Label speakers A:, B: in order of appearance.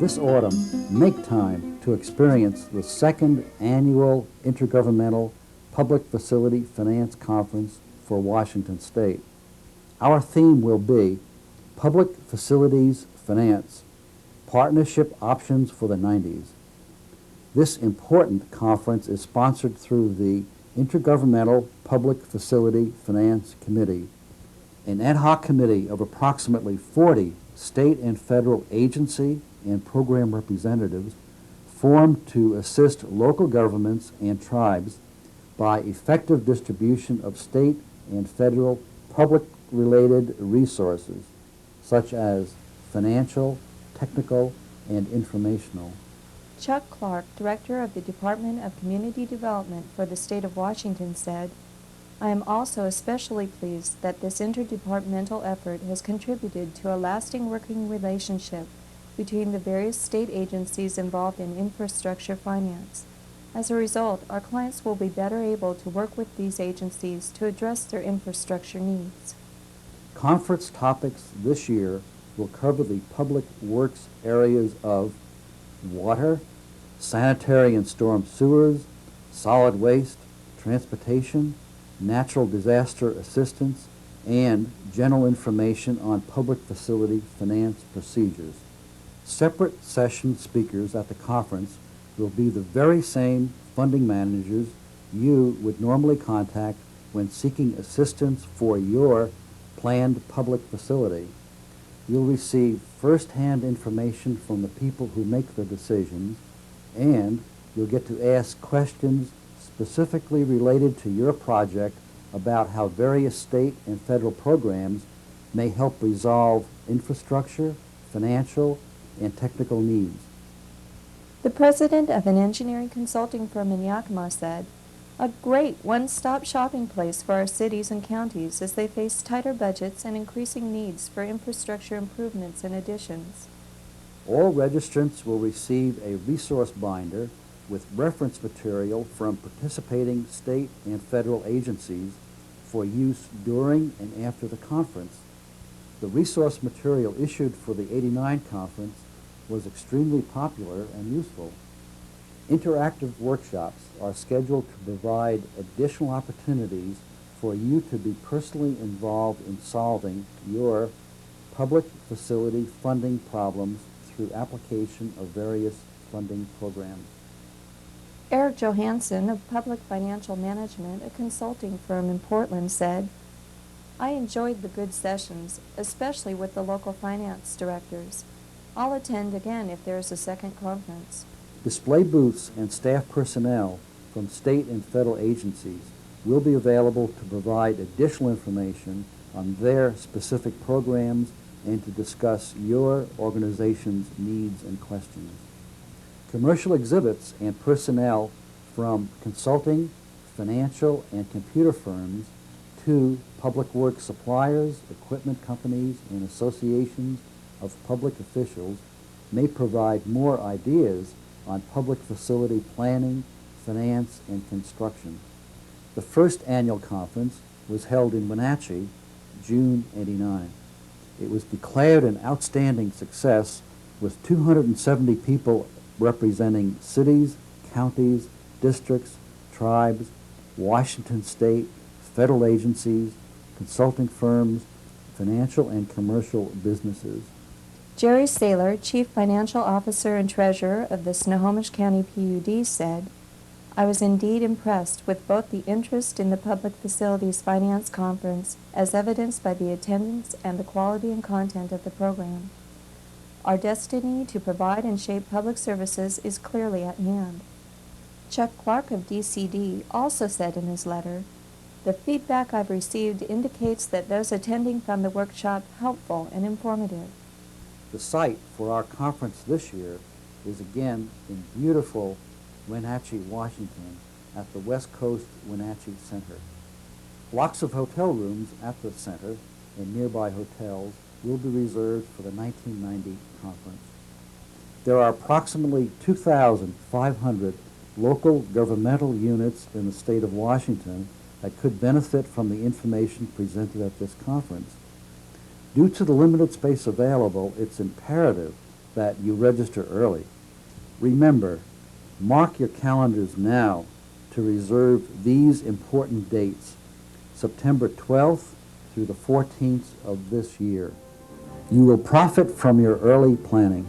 A: This autumn, make time to experience the second annual Intergovernmental Public Facility Finance Conference for Washington State. Our theme will be Public Facilities Finance, Partnership Options for the 90s. This important conference is sponsored through the Intergovernmental Public Facility Finance Committee, an ad hoc committee of approximately 40 state and federal agency and program representatives formed to assist local governments and tribes by effective distribution of state and federal public-related resources, such as financial, technical, and informational.
B: Chuck Clark, Director of the Department of Community Development for the State of Washington, said, "I am also especially pleased that this interdepartmental effort has contributed to a lasting working relationship between the various state agencies involved in infrastructure finance. As a result, our clients will be better able to work with these agencies to address their infrastructure needs."
A: Conference topics this year will cover the public works areas of water, sanitary and storm sewers, solid waste, transportation, natural disaster assistance, and general information on public facility finance procedures. Separate session speakers at the conference will be the very same funding managers you would normally contact when seeking assistance for your planned public facility. You'll receive first-hand information from the people who make the decisions, and you'll get to ask questions specifically related to your project about how various state and federal programs may help resolve infrastructure, financial, and technical needs.
B: The president of an engineering consulting firm in Yakima said, "A great one-stop shopping place for our cities and counties as they face tighter budgets and increasing needs for infrastructure improvements and additions."
A: All registrants will receive a resource binder with reference material from participating state and federal agencies for use during and after the conference. The resource material issued for the '89 conference was extremely popular and useful. Interactive workshops are scheduled to provide additional opportunities for you to be personally involved in solving your public facility funding problems through application of various funding programs.
B: Eric Johansson of Public Financial Management, a consulting firm in Portland, said, "I enjoyed the good sessions, especially with the local finance directors. I'll attend again if there is a second conference."
A: Display booths and staff personnel from state and federal agencies will be available to provide additional information on their specific programs and to discuss your organization's needs and questions. Commercial exhibits and personnel from consulting, financial, and computer firms to public works suppliers, equipment companies, and associations of public officials may provide more ideas on public facility planning, finance, and construction. The first annual conference was held in Wenatchee, June '89. It was declared an outstanding success with 270 people representing cities, counties, districts, tribes, Washington state, federal agencies, consulting firms, financial and commercial businesses.
B: Jerry Saylor, Chief Financial Officer and Treasurer of the Snohomish County PUD, said, "I was indeed impressed with both the interest in the Public Facilities Finance Conference as evidenced by the attendance and the quality and content of the program. Our destiny to provide and shape public services is clearly at hand." Chuck Clark of DCD also said in his letter, "The feedback I've received indicates that those attending found the workshop helpful and informative."
A: The site for our conference this year is again in beautiful Wenatchee, Washington, at the West Coast Wenatchee Center. Blocks of hotel rooms at the center and nearby hotels will be reserved for the 1990 conference. There are approximately 2,500 local governmental units in the state of Washington that could benefit from the information presented at this conference. Due to the limited space available, it's imperative that you register early. Remember, mark your calendars now to reserve these important dates, September 12th through the 14th of this year. You will profit from your early planning.